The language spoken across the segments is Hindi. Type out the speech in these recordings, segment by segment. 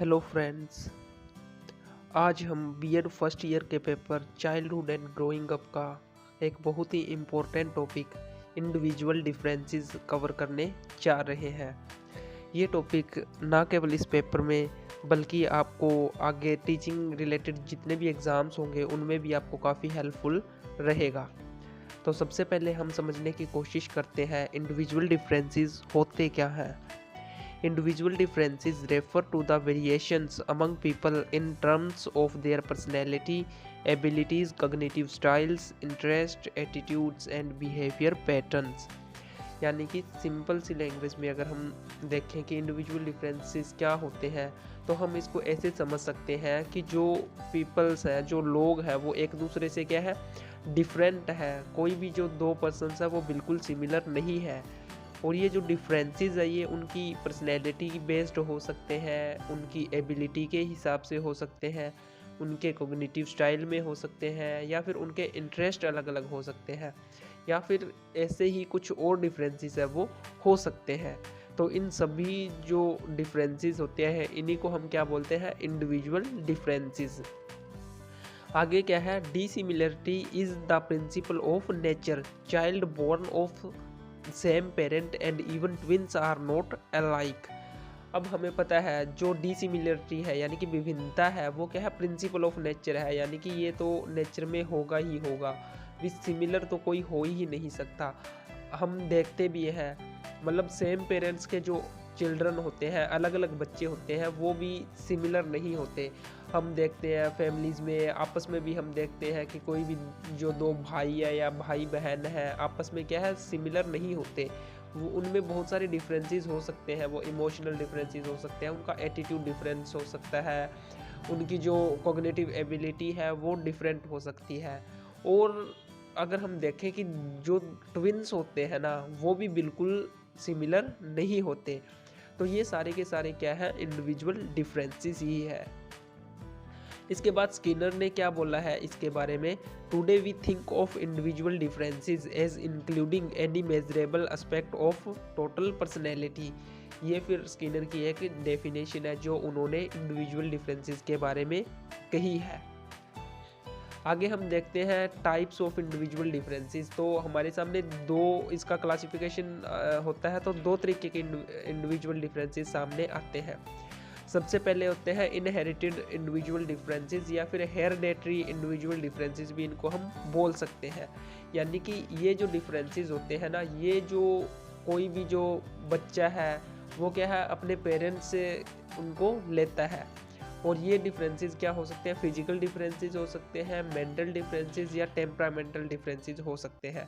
Hello friends. आज हम बीएड फर्स्ट ईयर के paper childhood and growing up का एक बहुत ही important topic individual differences cover करने जा रहे हैं। ये टॉपिक ना केवल इस पेपर में बल्कि आपको आगे टीचिंग रिलेटेड जितने भी एग्ज़ाम्स होंगे उनमें भी आपको काफ़ी हेल्पफुल रहेगा। तो सबसे पहले हम समझने की कोशिश करते हैं इंडिविजुअल डिफरेंसेस होते क्या हैं। Individual differences refer to the variations among people in terms of their personality, abilities, cognitive styles, interests, attitudes and behavior patterns। यानी कि सिंपल सी लैंग्वेज में अगर हम देखें कि इंडिविजुअल डिफरेंसेस क्या होते हैं तो हम इसको ऐसे समझ सकते हैं कि जो पीपल्स हैं, जो लोग हैं, वो एक दूसरे से क्या है, डिफरेंट है। कोई भी जो दो पर्सन्स है वो बिल्कुल सिमिलर नहीं है। और ये जो डिफरेंसेस है ये उनकी पर्सनैलिटी बेस्ड हो सकते हैं, उनकी एबिलिटी के हिसाब से हो सकते हैं, उनके कोग्निटिव स्टाइल में हो सकते हैं, या फिर उनके इंटरेस्ट अलग अलग हो सकते हैं, या फिर ऐसे ही कुछ और डिफरेंसेस है वो हो सकते हैं। तो इन सभी जो डिफरेंसेस होते हैं इन्हीं को हम क्या बोलते हैं, इंडिविजुअल डिफरेंसेस। आगे क्या है, dissimilarity is the principle of nature. Child born of same parent and even twins are not alike. अब हमें पता है जो डिसिमिलरिटी है यानी कि विभिन्नता है वो क्या है, प्रिंसिपल ऑफ नेचर है, यानी कि ये तो नेचर में होगा ही होगा। विद सिमिलर तो कोई हो ही नहीं सकता। हम देखते भी हैं, मतलब सेम पेरेंट्स के जो चिल्ड्रन होते हैं, अलग अलग बच्चे होते हैं, वो भी सिमिलर नहीं होते। हम देखते हैं फैमिलीज़ में आपस में भी हम देखते हैं कि कोई भी जो दो भाई है या भाई बहन है आपस में क्या है, सिमिलर नहीं होते। वो उनमें बहुत सारे डिफरेंसेस हो सकते हैं, वो इमोशनल डिफरेंसेस हो सकते हैं, उनका एटीट्यूड डिफरेंस हो सकता है, उनकी जो कॉग्निटिव एबिलिटी है वो डिफरेंट हो सकती है। और अगर हम देखें कि जो ट्विन्स होते हैं ना वो भी बिल्कुल सिमिलर नहीं होते। तो ये सारे के सारे क्या है, इंडिविजुअल डिफरेंसेस ही है। इसके बाद स्किनर ने क्या बोला है इसके बारे में, today we think of individual differences as including any measurable aspect of total personality. ये फिर स्किनर की एक डेफिनेशन है जो उन्होंने इंडिविजुअल डिफरेंसेस के बारे में कही है। आगे हम देखते हैं टाइप्स ऑफ इंडिविजुअल डिफरेंसेस। तो हमारे सामने दो इसका क्लासिफिकेशन होता है, तो दो तरीके के इंडिविजुअल डिफरेंसेस सामने आते हैं। सबसे पहले होते हैं इनहेरिटेड इंडिविजुअल डिफरेंसेस या फिर हेरिडेटरी इंडिविजुअल डिफरेंसेस भी इनको हम बोल सकते हैं। यानी कि ये जो डिफरेंसेस होते हैं ना, ये जो कोई भी जो बच्चा है वो क्या है, अपने पेरेंट्स से उनको लेता है। और ये डिफरेंसेस क्या हो सकते हैं, फिजिकल डिफरेंसेस हो सकते हैं, मेंटल डिफरेंसेस या टेम्परामेंटल डिफरेंसेस हो सकते हैं।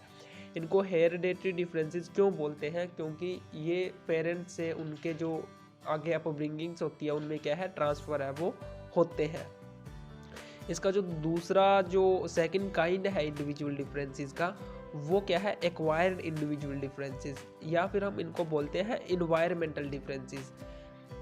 इनको हेरिडेटरी डिफरेंसेस क्यों बोलते हैं, क्योंकि ये पेरेंट्स से उनके जो आगे अपब्रिंगिंग्स होती है उनमें क्या है, ट्रांसफ़र है वो होते हैं। इसका जो दूसरा जो सेकंड काइंड है इंडिविजुअल डिफरेंसेस का, वो क्या है, एक्वायर्ड इंडिविजुअल डिफरेंसेस, या फिर हम इनको बोलते हैं इन्वायरमेंटल डिफरेंसेस।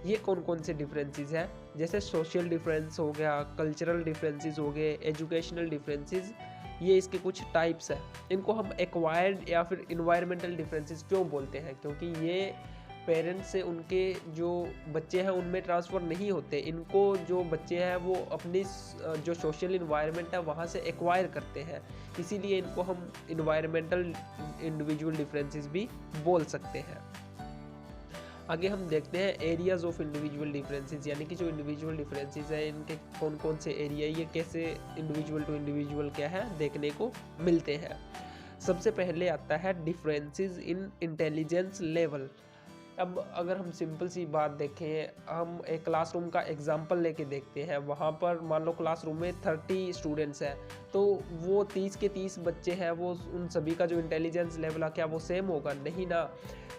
ये कौन कौन से डिफरेंसेस हैं, जैसे सोशल डिफरेंस हो गया, कल्चरल डिफरेंसेस हो गए, एजुकेशनल डिफरेंसेस, ये इसके कुछ टाइप्स हैं। इनको हम एक्वायर्ड या फिर इन्वायरमेंटल डिफरेंसेस क्यों बोलते हैं, क्योंकि ये पेरेंट्स से उनके जो बच्चे हैं उनमें ट्रांसफ़र नहीं होते। इनको जो बच्चे हैं वो अपनी जो सोशल इन्वायरमेंट है वहाँ से एक्वायर करते हैं, इसीलिए इनको हम इन्वायरमेंटल इंडिविजुअल डिफरेंसेस भी बोल सकते हैं। आगे हम देखते हैं एरियाज ऑफ इंडिविजुअल डिफरेंसेस, यानी कि जो इंडिविजुअल डिफरेंसेस हैं इनके कौन कौन से एरिया, ये कैसे इंडिविजुअल टू इंडिविजुअल क्या है देखने को मिलते हैं। सबसे पहले आता है डिफरेंसेस इन इंटेलिजेंस लेवल। अब अगर हम सिंपल सी बात देखें, हम एक क्लासरूम का एग्जांपल लेके देखते हैं। वहाँ पर मान लो क्लासरूम में 30 स्टूडेंट्स हैं, तो वो 30 के 30 बच्चे हैं, वो उन सभी का जो इंटेलिजेंस लेवल है क्या वो सेम होगा, नहीं ना।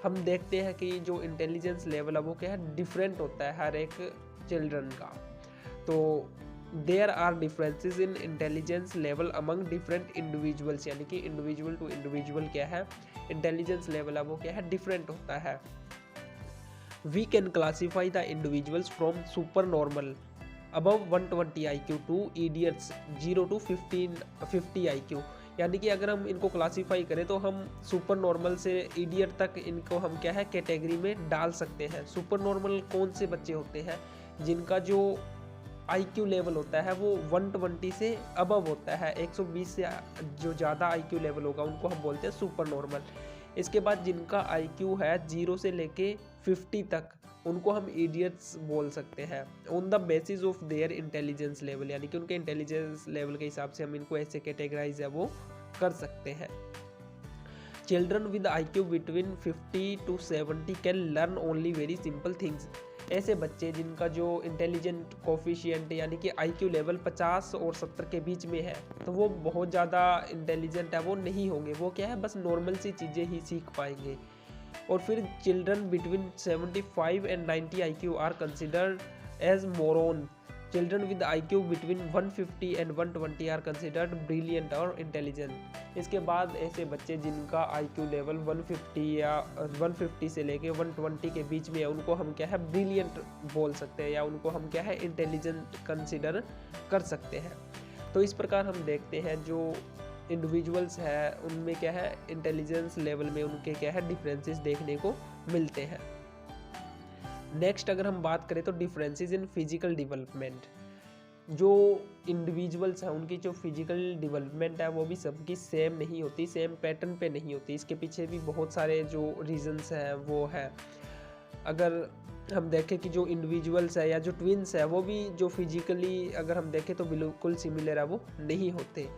हम देखते हैं कि जो इंटेलिजेंस लेवल है वो क्या है, डिफरेंट होता है हर एक चिल्ड्रन का। तो there are differences in intelligence level among different individuals, यानी कि इंडिविजुअल टू इंडिविजुअल क्या है, इंटेलिजेंस लेवल है वो क्या है, डिफरेंट होता है। We can classify the individuals from supernormal above 120 IQ to idiots 0 to 50 IQ। यानी कि अगर हम इनको क्लासीफाई करें तो हम सुपर नॉर्मल से इडियट तक इनको हम क्या है कैटेगरी में डाल सकते हैं। सुपर नॉर्मल कौन से बच्चे होते हैं, जिनका जो IQ लेवल होता है वो 120 से अबव होता है, 120 से जो ज़्यादा IQ लेवल होगा उनको हम बोलते हैं सुपर नॉर्मल। इसके बाद जिनका IQ है 0 से लेके 50 तक, उनको हम इडियट्स बोल सकते हैं on the basis of their intelligence level, यानी कि उनके इंटेलिजेंस लेवल के हिसाब से हम इनको ऐसे कैटेगराइज है वो कर सकते हैं। Children with IQ between 50 to 70 can learn only very simple things. ऐसे बच्चे जिनका जो इंटेलिजेंट कोफिशिएंट यानी कि IQ लेवल 50 और 70 के बीच में है, तो वो बहुत ज़्यादा इंटेलिजेंट है वो नहीं होंगे, वो क्या है बस नॉर्मल सी चीज़ें ही सीख पाएंगे। और फिर children between 75 and 90 IQ are considered as moron. Children with IQ between 150 and 120 are considered brilliant और इंटेलिजेंट। इसके बाद ऐसे बच्चे जिनका IQ लेवल 150 या 150 से लेके 120 के बीच में है, उनको हम क्या है ब्रिलियंट बोल सकते हैं, या उनको हम क्या है इंटेलिजेंट कंसिडर कर सकते हैं। तो इस प्रकार हम देखते हैं जो इंडिविजुअल्स है उनमें क्या है इंटेलिजेंस लेवल में उनके क्या है डिफरेंसेस देखने को मिलते हैं। नेक्स्ट अगर हम बात करें तो डिफरेंसेस इन फिजिकल डेवलपमेंट। जो इंडिविजुअल्स हैं उनकी जो फिजिकल डेवलपमेंट है वो भी सबकी सेम नहीं होती, सेम पैटर्न पे नहीं होती। इसके पीछे भी बहुत सारे जो रीजंस हैं वो है। अगर हम देखें कि जो इंडिविजुअल्स है या जो ट्विंस है वो भी जो फिजिकली अगर हम देखें तो बिल्कुल सिमिलर है वो नहीं होते।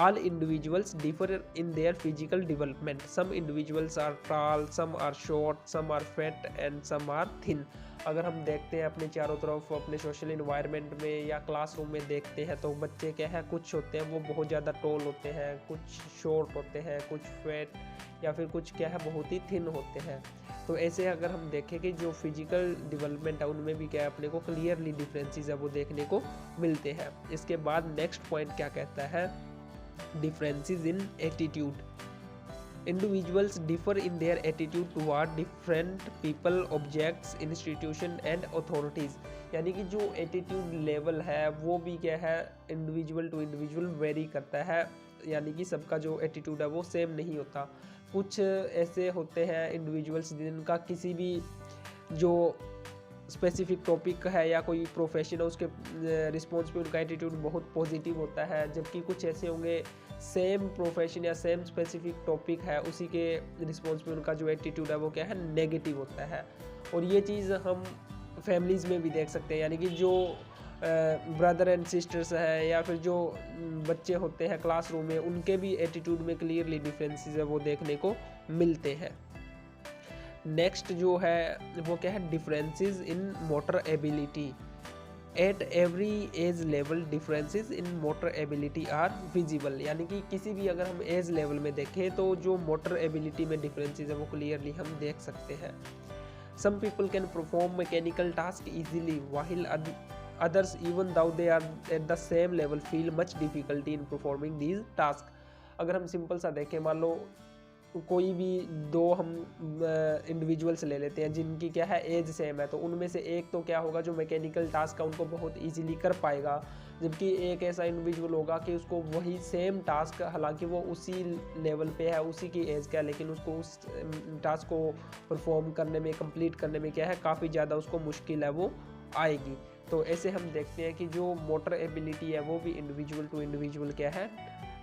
All individuals differ in their physical development. Some individuals are tall, some are short, some are fat and some are thin. अगर हम देखते हैं अपने चारों तरफ अपने सोशल इन्वायरमेंट में या क्लासरूम में देखते हैं तो बच्चे क्या है कुछ होते हैं वो बहुत ज़्यादा टॉल होते हैं, कुछ शॉर्ट होते हैं, कुछ फैट या फिर कुछ क्या है बहुत ही थिन होते हैं। तो ऐसे अगर हम देखें कि जो फिजिकल डेवलपमेंट है उनमें भी क्या है अपने को क्लियरली डिफरेंसेस है वो देखने को मिलते हैं। इसके बाद नेक्स्ट पॉइंट क्या कहता है, differences in attitude. Individuals differ in their attitude toward different people, objects, institution and authorities. यानी कि जो एटीट्यूड लेवल है वो भी क्या है इंडिविजुअल टू इंडिविजुअल वेरी करता है, यानी कि सबका जो एटीट्यूड है वो सेम नहीं होता। कुछ ऐसे होते हैं इंडिविजुअल्स जिनका किसी भी जो स्पेसिफिक टॉपिक है या कोई प्रोफेशन है उसके रिस्पॉन्स पे उनका एटीट्यूड बहुत पॉजिटिव होता है, जबकि कुछ ऐसे होंगे सेम प्रोफेशन या सेम स्पेसिफिक टॉपिक है उसी के रिस्पॉन्स पे उनका जो एटीट्यूड है वो क्या है नेगेटिव होता है। और ये चीज़ हम फैमिलीज़ में भी देख सकते हैं, यानी कि जो ब्रदर एंड सिस्टर्स है या फिर जो बच्चे होते हैं क्लासरूम में उनके भी एटीट्यूड में क्लियरली डिफरेंसेस है वो देखने को मिलते हैं। नेक्स्ट जो है वो क्या है differences in motor ability. At every age level differences in motor ability are visible, यानी कि किसी भी अगर हम एज लेवल में देखें तो जो मोटर एबिलिटी में डिफरेंसेस है वो क्लियरली हम देख सकते हैं। Some people can perform mechanical task easily while others even though they are at the same level feel much difficulty in performing these task. अगर हम सिंपल सा देखें, मान लो कोई भी दो हम इंडिविजुअल्स ले लेते हैं जिनकी क्या है एज सेम है, तो उनमें से एक तो क्या होगा जो मैकेनिकल टास्क का उनको बहुत इजीली कर पाएगा, जबकि एक ऐसा इंडिविजुअल होगा कि उसको वही सेम टास्क, हालांकि वो उसी लेवल पे है उसी की एज का है, लेकिन उसको उस टास्क को परफॉर्म करने में कंप्लीट करने में क्या है काफ़ी ज़्यादा उसको मुश्किल है वो आएगी। तो ऐसे हम देखते हैं कि जो मोटर एबिलिटी है वो भी इंडिविजुअल टू इंडिविजुअल क्या है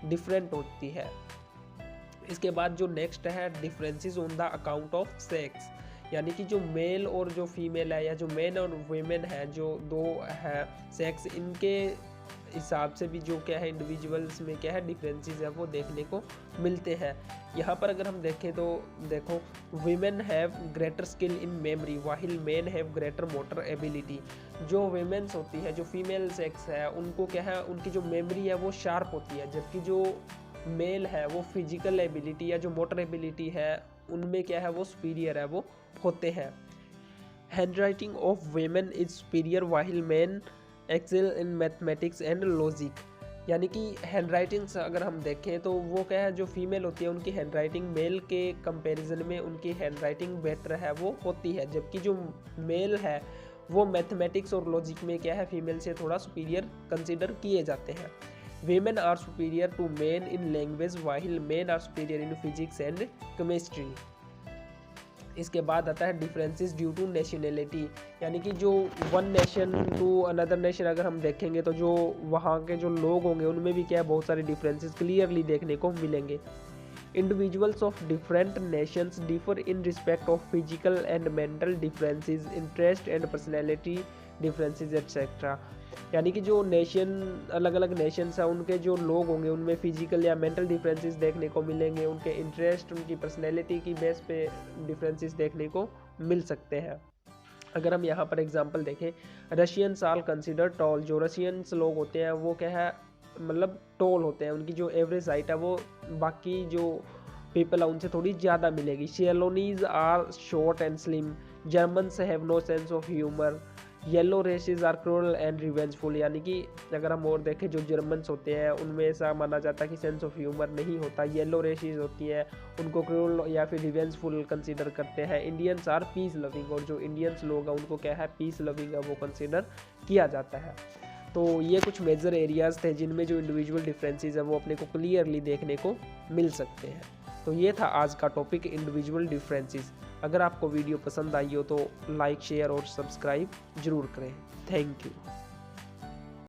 डिफरेंट होती है। इसके बाद जो नेक्स्ट है differences on the account of sex, यानी कि जो मेल और जो फीमेल है या जो मेन और वुमेन है जो दो है सेक्स, इनके हिसाब से भी जो क्या है इंडिविजुअल्स में क्या है डिफरेंसेस है वो देखने को मिलते हैं। यहाँ पर अगर हम देखें तो देखो women have greater skill in memory while men have greater motor ability. जो वीमेंस होती है जो फीमेल सेक्स है उनको क्या है उनकी जो मेमोरी है वो शार्प होती है, जबकि जो मेल है वो फिजिकल एबिलिटी या जो मोटर एबिलिटी है उनमें क्या है वो सुपीरियर है वो होते हैं। Hand writing of women is superior while men excel in mathematics and logic, यानी कि हैंड राइटिंग्स अगर हम देखें तो वो क्या है जो फीमेल होती है उनकी हैंड राइटिंग मेल के कंपैरिजन में उनकी हैंड राइटिंग बेटर है वो होती है, जबकि जो मेल है वो मैथमेटिक्स और लॉजिक में क्या है फीमेल से थोड़ा सुपीरियर कंसिडर किए जाते हैं। Women are superior to men in language while men are superior in physics and chemistry. इसके बाद आता है डिफरेंसेस ड्यू टू नेशनैलिटी, यानी कि जो one nation to another nation अगर हम देखेंगे तो जो वहाँ के जो लोग होंगे उनमें भी क्या है बहुत सारे डिफरेंसेस क्लियरली देखने को मिलेंगे। Individuals of different Nations differ in respect of physical and mental differences, interest and personality differences etcetera, यानी कि जो नेशन अलग अलग नेशंस हैं उनके जो लोग होंगे उनमें फिजिकल या मेंटल डिफरेंसेस देखने को मिलेंगे, उनके इंटरेस्ट उनकी पर्सनैलिटी की बेस पे डिफरेंसेस देखने को मिल सकते हैं। अगर हम यहाँ पर एग्जांपल देखें, रशियंस आर कंसिडर टॉल, जो रशियंस लोग होते हैं वो क्या है मतलब टॉल होते हैं, उनकी जो एवरेज हाइट है वो बाकी जो पीपल है उनसे थोड़ी ज़्यादा मिलेगी। Ceylonese are short and slim, Germans have no sense of humour, yellow races are cruel and revengeful, यानी कि अगर हम और देखें जो जर्मन्स होते हैं उनमें ऐसा माना जाता है कि सेंस ऑफ ह्यूमर नहीं होता, येलो रेसेस होती हैं उनको क्रूरल या फिर रिवेंजफुल कंसीडर करते हैं। इंडियंस आर पीस लविंग, और जो इंडियंस लोग हैं उनको क्या है पीस लविंग है वो कंसीडर किया जाता है। तो ये कुछ मेजर एरियाज़ थे जिनमें जो इंडिविजुअल डिफरेंसेस है वो अपने को क्लियरली देखने को मिल सकते हैं। तो ये था आज का टॉपिक इंडिविजुअल डिफरेंसेस। अगर आपको वीडियो पसंद आई हो तो लाइक शेयर और सब्सक्राइब जरूर करें। Thank you.